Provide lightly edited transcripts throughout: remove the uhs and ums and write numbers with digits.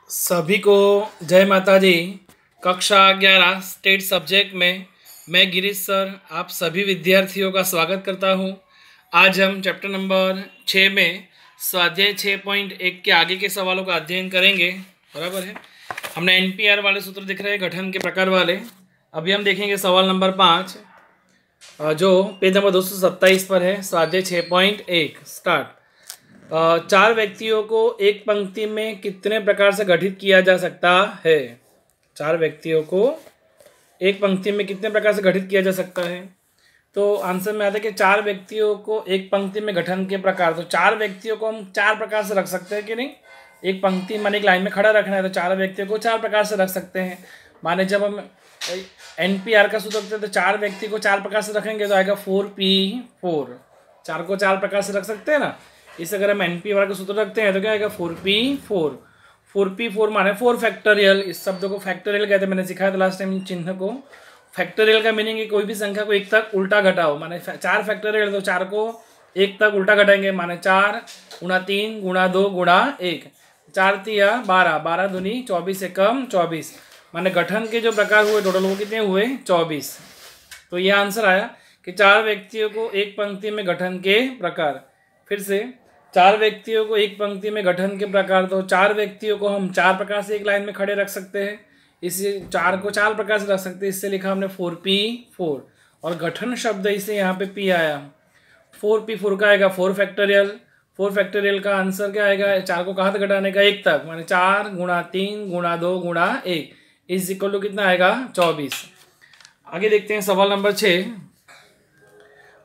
सभी को जय माता दी। कक्षा 11 स्टेट सब्जेक्ट में मैं गिरीश सर आप सभी विद्यार्थियों का स्वागत करता हूं। आज हम चैप्टर नंबर 6 में स्वाध्याय 6.1 के आगे के सवालों का अध्ययन करेंगे। बराबर है, हमने एनपीआर वाले सूत्र दिख रहे हैं गठन के प्रकार वाले। अभी हम देखेंगे सवाल नंबर 5 जो पेज नंबर 227 पर है। स्वाध्याय 6.1 स्टार्ट। चार व्यक्तियों को एक पंक्ति में कितने प्रकार से गठित किया जा सकता है? चार व्यक्तियों को एक पंक्ति में कितने प्रकार से गठित किया जा सकता है? तो आंसर में आता है कि चार व्यक्तियों को एक पंक्ति में गठन के प्रकार। तो चार व्यक्तियों को हम चार प्रकार से रख सकते हैं कि नहीं? एक पंक्ति माने एक लाइन में खड़ा रखना है तो चार व्यक्तियों को चार प्रकार से रख सकते हैं। माने जब हम एनपीआर का सूत्र रखते हैं तो चार व्यक्ति को चार प्रकार से रखेंगे तो आएगा 4p4। चार को चार प्रकार से रख सकते हैं ना। इस अगर हम एनपीआर का सूत्र रखते हैं तो क्या आएगा 4p4। 4p4 माने 4 फैक्टोरियल। इस शब्द को फैक्टोरियल कहते हैं, मैंने सिखाया था लास्ट टाइम चिन्ह को। फैक्टोरियल का मीनिंग है कोई भी संख्या को एक तक उल्टा घटाओ। माने चार फैक्टोरियल तो चार को एक तक उल्टा घटाएंगे। माने 4 गुणा 3 गुणा 2 गुणा 1। 4 तिया 12, 12 दूनी 24 से कम 24। माने गठन के जो प्रकार हुए टोटल वो कितने हुए 24। तो ये आंसर आया कि चार व्यक्तियों को एक पंक्ति में गठन के प्रकार। फिर से चार व्यक्तियों को एक पंक्ति में गठन के प्रकार। तो चार व्यक्तियों को हम चार प्रकार से एक लाइन में खड़े रख सकते हैं। इसे चार को चार प्रकार से रख सकते हैं। इससे लिखा हमने 4p4 और गठन शब्द इसे यहाँ पे p आया। 4p4 का आएगा 4 फैक्टोरियल। 4 फैक्टोरियल का आंसर क्या आएगा? चार को कहाँ तक घटाने का? एक तक। माने 4 गुणा 3 गुणा 2 गुणा 1 इज इक्वल टू कितना आएगा 24। आगे देखते हैं सवाल नंबर 6।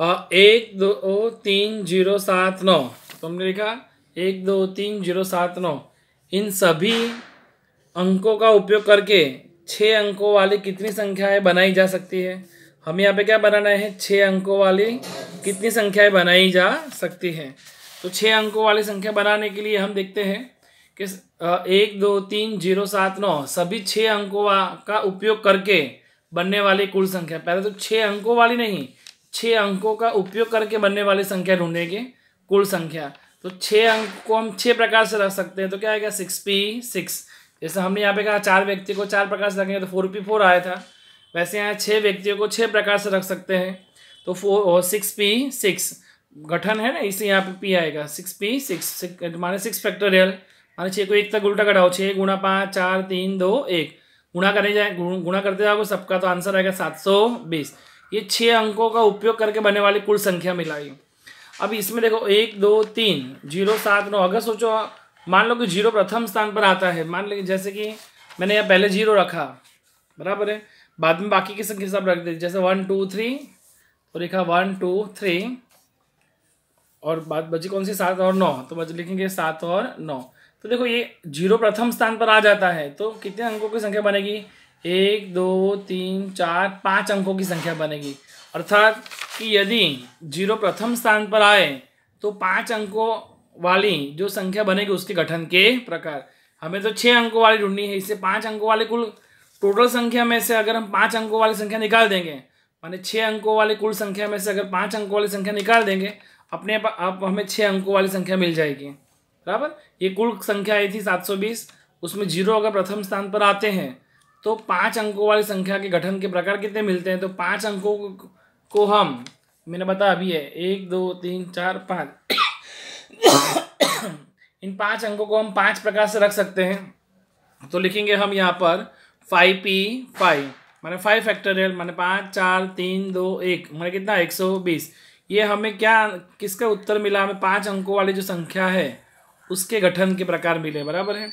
1 2 3 0 7 9। तो हमने लिखा 1 2 3 0 7 9। इन सभी अंकों का उपयोग करके 6 अंकों वाली कितनी संख्याएं बनाई जा सकती है? हमें यहाँ पे क्या बनाना है? 6 अंकों वाली कितनी संख्याएं बनाई जा सकती हैं? तो 6 अंकों वाली संख्या बनाने के लिए हम देखते हैं कि 1 2 3 0 7 9 सभी 6 अंकों का उपयोग करके बनने वाली कुल संख्या। पहले तो 6 अंकों वाली नहीं, 6 अंकों का उपयोग करके बनने वाली संख्या ढूंढेंगे कुल संख्या। तो 6 अंक को हम 6 प्रकार से रख सकते हैं। तो क्या आएगा 6p6। जैसे हमने यहाँ पे कहा चार व्यक्ति को चार प्रकार से रखेंगे तो 4p4 आया था। वैसे यहाँ 6 व्यक्तियों को 6 प्रकार से रख सकते हैं तो 6p6 गठन है ना, इसे यहाँ पे p आएगा 6p6 माने 6 फैक्टोरियल। माने 6 को एक तक उल्टा घटाओ। 6 गुणा 5 4 3 2 1 गुणा करने जाए गुणा करते जाओगे सबका तो आंसर आएगा 720। ये 6 अंकों का उपयोग करके बनने वाली कुल संख्या मिलाई। अब इसमें देखो 1 2 3 0 7 9। अगर सोचो मान लो कि 0 प्रथम स्थान पर आता है। मान लीजिए जैसे कि मैंने यहाँ पहले 0 रखा, बराबर है, बाद में बाकी की संख्या सब रख दी। जैसे 1 2 3 तो लिखा 1 2 3 और बाद बची कौन सी 7 और 9। तो बच लिखेंगे 7 और 9। तो देखो ये 0 प्रथम स्थान पर आ जाता है तो कितने अंकों की संख्या बनेगी? 1 2 3 4 5 अंकों की संख्या बनेगी। अर्थात कि यदि 0 प्रथम स्थान पर आए तो 5 अंकों वाली जो संख्या बनेगी उसके गठन के प्रकार। हमें तो 6 अंकों वाली ढूंढनी है। इससे 5 अंकों वाली कुल टोटल संख्या में से अगर हम 5 अंकों वाली संख्या निकाल देंगे, माने 6 अंकों वाली कुल संख्या में से अगर 5 अंकों वाली संख्या निकाल देंगे अपने आप हमें 6 अंकों वाली संख्या मिल जाएगी। बराबर, ये कुल संख्या आई थी 720। उसमें 0 अगर प्रथम स्थान पर आते हैं तो 5 अंकों वाली संख्या के गठन के प्रकार कितने मिलते हैं? तो 5 अंकों को हम, मैंने बताया अभी है 1 2 3 4 5 इन 5 अंकों को हम 5 प्रकार से रख सकते हैं। तो लिखेंगे हम यहाँ पर 5p5 माने 5 फैक्टोरियल माने 5 4 3 2 1 माने कितना 120। ये हमें क्या किसका उत्तर मिला? हमें 5 अंकों वाली जो संख्या है उसके गठन के प्रकार मिले। बराबर है,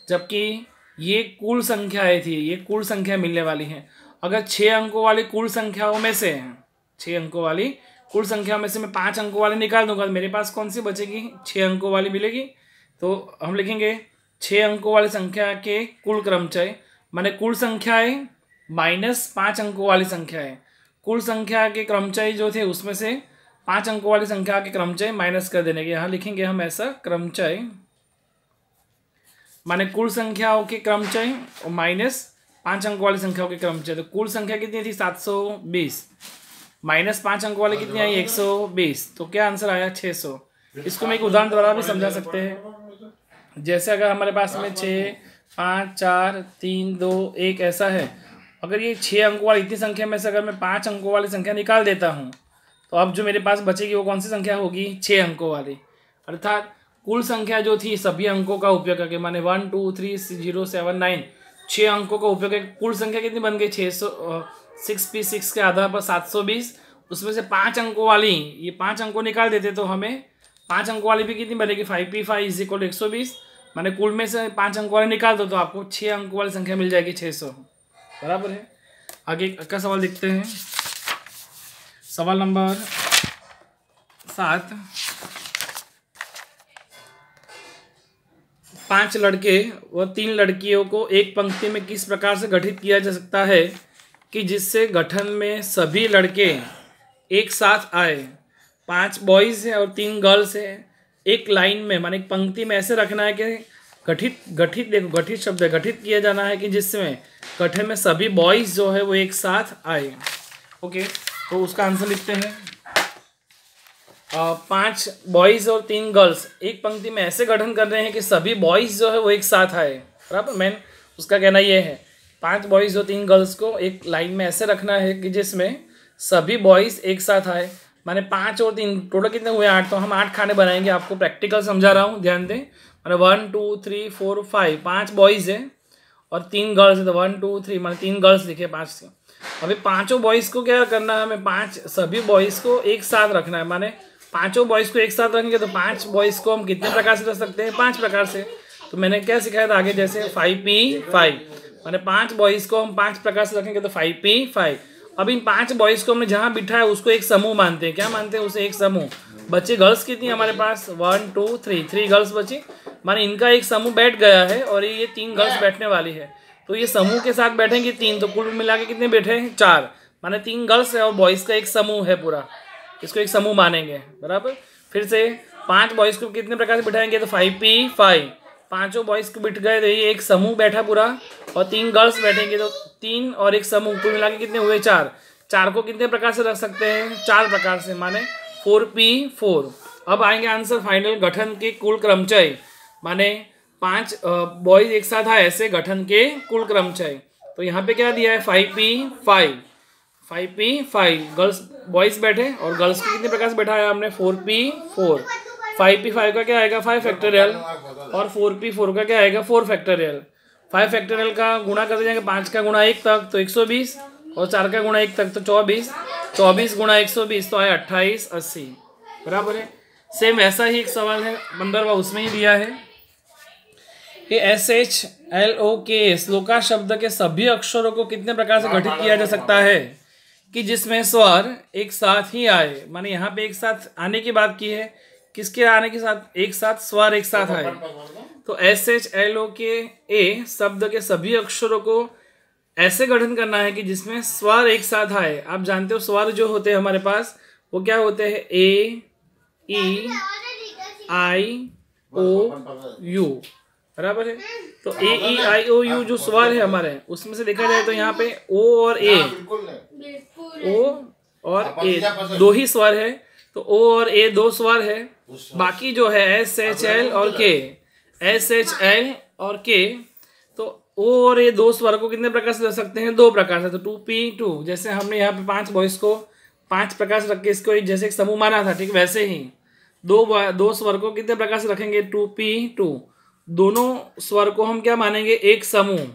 जबकि ये कुल संख्याएं थी, ये कुल संख्या मिलने वाली है। अगर 6 अंकों वाली कुल संख्याओं में से 6 अंकों वाली कुल संख्या में से मैं 5 अंकों वाली निकाल दूंगा तो मेरे पास कौन सी बचेगी? 6 अंकों वाली मिलेगी। तो हम लिखेंगे 6 अंकों वाली संख्या के कुल क्रमचय माने कुल संख्याएं माइनस 5 अंकों वाली संख्याएं। कुल संख्या के क्रमचय जो थे उसमें से 5 अंकों वाली संख्या के क्रमचय माइनस कर देने के। यहाँ लिखेंगे हम ऐसा क्रमचय माने कुल संख्याओं के क्रमचय और माइनस 5 अंकों वाली संख्याओं के क्रमचय। तो कुल संख्या कितनी थी 720 माइनस 5 अंकों वाली कितनी आई 120। तो क्या आंसर आया 600। इसको मैं एक उदाहरण द्वारा भी समझा सकते हैं। जैसे अगर हमारे पास में 6 5 4 3 2 1 ऐसा है। अगर ये 6 अंकों वाली इतनी संख्या में से अगर मैं 5 अंकों वाली संख्या निकाल देता हूँ तो अब जो मेरे पास बचेगी वो कौन सी संख्या होगी? 6 अंकों वाली। अर्थात कुल संख्या जो थी सभी अंकों का उपयोग करके, माने 1 2 3 0 7 9, 6 अंकों का उपयोग करके कुल संख्या कितनी बन गई? 6p6 के आधार पर 720। उसमें से 5 अंकों वाली, ये 5 अंकों निकाल देते तो हमें 5 अंकों वाली भी कितनी बनेगी? 5p5 = 120। माने कुल में से 5 अंकों वाले निकाल दो तो आपको 6 अंकों वाली संख्या मिल जाएगी 600। बराबर है। आगे का सवाल देखते हैं। सवाल नंबर 7। 5 लड़के व 3 लड़कियों को एक पंक्ति में किस प्रकार से गठित किया जा सकता है कि जिससे गठन में सभी लड़के एक साथ आए? 5 बॉयज़ है और 3 गर्ल्स है। एक लाइन में, माने एक पंक्ति में ऐसे रखना है कि गठित देखो, गठित शब्द है, गठित किया जाना है कि जिसमें गठन में सभी बॉयज़ जो है वो एक साथ आए। ओके, तो उसका आंसर लिखते हैं। 5 बॉयज़ और 3 गर्ल्स एक पंक्ति में ऐसे गठन कर रहे हैं कि सभी बॉयज़ जो है वो एक साथ आए। बराबर, मैन उसका कहना ये है 5 बॉयज़ और 3 गर्ल्स को एक लाइन में ऐसे रखना है कि जिसमें सभी बॉयज़ एक साथ आए। माने 5 और 3 टोटल कितने हुए? 8। तो हम 8 खाने बनाएंगे। आपको प्रैक्टिकल समझा रहा हूँ, ध्यान दें। माने 1 2 3 4 5, 5 बॉयज़ है और 3 गर्ल्स है तो 1 2 3, माने 3 गर्ल्स लिखे 5 से। अभी 5 बॉयज़ को क्या करना है? हमें 5 सभी बॉयज़ को एक साथ रखना है। माने 5 बॉयज़ को एक साथ रखेंगे तो 5 बॉयज़ को हम कितने प्रकार से रख सकते हैं? 5 प्रकार से। तो मैंने क्या सिखाया था आगे, जैसे 5p5, माने 5 बॉयज़ को हम 5 प्रकार से रखेंगे तो 5p5। अब इन 5 बॉयज़ को हमने जहाँ बिठाया उसको एक समूह मानते हैं। क्या मानते हैं? उसे एक समूह। बच्चे गर्ल्स कितनी हमारे पास? 1 2 3, 3 गर्ल्स बची। माने इनका एक समूह बैठ गया है और ये 3 गर्ल्स बैठने वाली है। तो ये समूह के साथ बैठेंगे 3, तो कुल मिला के कितने बैठे हैं? 4। माने 3 गर्ल्स है और बॉयज़ का एक समूह है पूरा, इसको एक समूह मानेंगे। बराबर। फिर से 5 बॉयज़ को कितने प्रकार से बिठाएंगे? तो 5p5, 5 बॉयज़ को बिठ गए तो ये एक समूह बैठा पूरा, और 3 गर्ल्स बैठेंगे तो 3 और एक समूह, कुल मिला के कितने हुए? 4। 4 को कितने प्रकार से रख सकते हैं? 4 प्रकार से, माने 4p4। अब आएंगे आंसर फाइनल। गठन के कुल क्रमचय, माने 5 बॉयज़ एक साथ आए, ऐसे गठन के कुल क्रमचय। तो यहाँ पे क्या दिया है? 5p5, 5p5 गर्ल्स बॉयज़ बैठे और गर्ल्स को कितने प्रकार से बैठाया हमने? 4p4। 5p5 का क्या आएगा? 5 फैक्टोरियल, और 4p4 का क्या आएगा? 4 फैक्टोरियल। 5 फैक्टोरियल का गुणा करते जाएंगे, 5 का गुणा 1 तक तो 120, और 4 का गुणा 1 तक तो 24, 24 गुणा 120 तो आया 28 80। बराबर है। सेम ऐसा ही एक सवाल है 15वां, उसमें ही दिया है कि SHLOK श्लोका शब्द के सभी अक्षरों को कितने प्रकार से गठित किया जा सकता है कि जिसमें स्वर एक साथ ही आए? माने यहाँ पे एक साथ आने की बात की है, किसके आने के साथ? एक साथ, स्वर एक साथ आए। तो SHLOK शब्द के सभी अक्षरों को ऐसे गठन करना है कि जिसमें स्वर एक साथ आए। आप जानते हो स्वर जो होते हैं हमारे पास वो क्या होते हैं? A E I O U। बराबर है। तो A E I O U जो स्वर है हमारे, उसमें से देखा जाए तो यहाँ पे O और A, O और A दो ही स्वर है, तो O और A 2 स्वर है। बाकी जो है SHL और K, SHL और K, तो O और A 2 स्वर को कितने प्रकार से रख सकते हैं? 2 प्रकार से। तो 2p2, जैसे हमने यहाँ पे 5 बॉयज़ को 5 प्रकार से रख के इसको जैसे एक समूह माना था, ठीक वैसे ही 2 स्वर को कितने प्रकार से रखेंगे? 2p2। दोनों स्वर को हम क्या मानेंगे? एक समूह।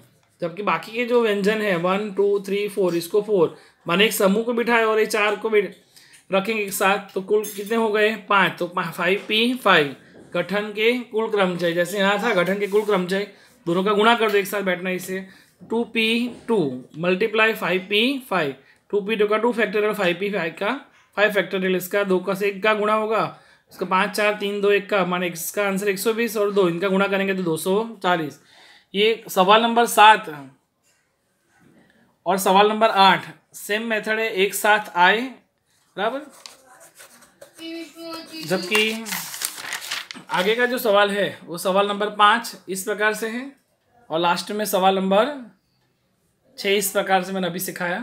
जबकि बाकी के जो व्यंजन है 1 2 3 4, इसको 4 माने एक समूह को बिठाए और ये 4 को रखेंगे एक साथ, तो कुल कितने हो गए? 5। तो 5p5 गठन के कुल क्रमचय, जैसे यहाँ था गठन के कुल क्रमचय, दोनों का गुणा कर दो एक साथ बैठना इसे। 2p2 मल्टीप्लाई 5p5, 2p2 का 2 फैक्टोरियल, 5p5 का 5 फैक्टोरियल, इसका 2 का से 1 का गुणा होगा, इसका 5 4 3 2 1 का, माने इसका आंसर 120 और 2 इनका गुणा करेंगे तो 240। ये सवाल नंबर 7 और सवाल नंबर 8 सेम मेथड है, एक साथ आए। बराबर। जबकि आगे का जो सवाल है वो सवाल नंबर 5 इस प्रकार से है, और लास्ट में सवाल नंबर 6 इस प्रकार से मैंने अभी सिखाया।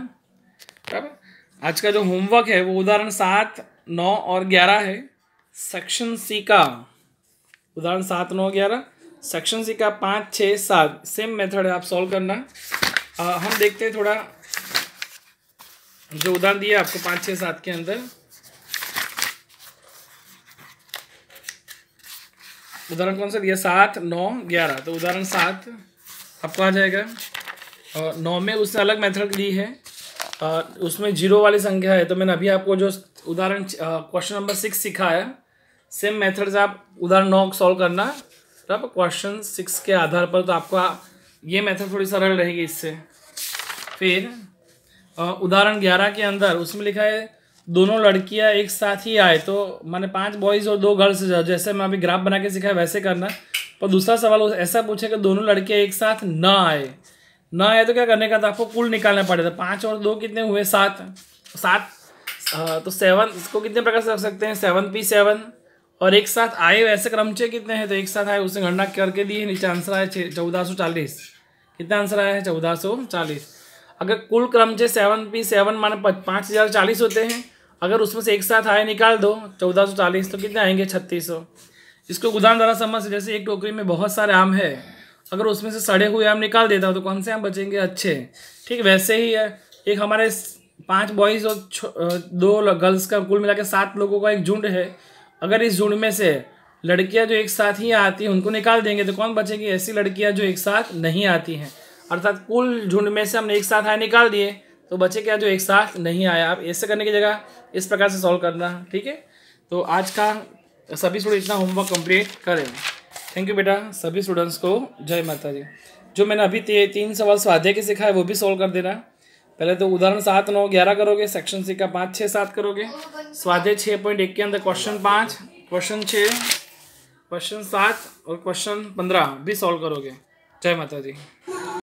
बराबर। आज का जो होमवर्क है वो उदाहरण 7 9 और 11 है। सेक्शन सी का उदाहरण 7 9 11 सेक्शन सी का 5, 6, 7 सेम मेथड है, आप सॉल्व करना। हम देखते हैं थोड़ा जो उदाहरण दिया आपको 5, 6, 7 के अंदर। उदाहरण कौन सा दिया? 7, 9, 11। तो उदाहरण 7 आपको आ जाएगा। और 9 में उसने अलग मेथड दी है, उसमें जीरो वाली संख्या है। तो मैंने अभी आपको जो उदाहरण क्वेश्चन नंबर 6 सिखाया, सेम मेथड से आप उदाहरण 9 सॉल्व करना तब क्वेश्चन 6 के आधार पर। तो आपका ये मेथड थोड़ी सरल रहेगी इससे। फिर उदाहरण 11 के अंदर उसमें लिखा है दोनों लड़कियां एक साथ ही आए। तो माने 5 बॉयज़ और 2 गर्ल्स, जैसे मैं अभी ग्राफ बना के सिखाया वैसे करना। पर दूसरा सवाल ऐसा पूछे कि दोनों लड़कियां एक साथ ना आए। ना आए तो क्या करने का था? आपको कुल निकालना पड़ेगा। 5 और 2 कितने हुए? 7। तो 7 इसको कितने प्रकार से रख सकते हैं? 7p7। और एक साथ आए वैसे क्रमचय कितने हैं? तो एक साथ आए उसने गणना करके दी है, नीचे आंसर आया 1440। कितना आंसर आया है? 1440। अगर कुल क्रमचय 7p7 माने 5040 होते हैं, अगर उसमें से एक साथ आए निकाल दो 1440 तो कितने आएंगे? 3600। इसको उदाहरण द्वारा समझ, जैसे एक टोकरी में बहुत सारे आम है, अगर उसमें से सड़े हुए आम निकाल देता हो तो कौन से आम बचेंगे? अच्छे। ठीक वैसे ही है, एक हमारे 5 बॉयज़ और 2 गर्ल्स का कुल मिला के 7 लोगों का एक झुंड है। अगर इस झुंड में से लड़कियां जो एक साथ ही आती हैं उनको निकाल देंगे तो कौन बचेगी? ऐसी लड़कियां जो एक साथ नहीं आती हैं। अर्थात कुल झुंड में से हमने एक साथ आए निकाल दिए तो बचे क्या? जो एक साथ नहीं आया। आप ऐसे करने की जगह इस प्रकार से सॉल्व करना। ठीक है, तो आज का सभी स्टूडेंट इतना होमवर्क कंप्लीट करें। थैंक यू बेटा सभी स्टूडेंट्स को। जय माता दी। जो मैंने अभी 3 सवाल स्वाध्याय के सिखाए वो भी सॉल्व कर देना। पहले तो उदाहरण 7, 9, 11 करोगे, सेक्शन सी का 5, 6, 7 करोगे, स्वाध्याय 6.1 के अंदर क्वेश्चन 5, क्वेश्चन 6, क्वेश्चन 7 और क्वेश्चन 15 भी सॉल्व करोगे। जय माता दी।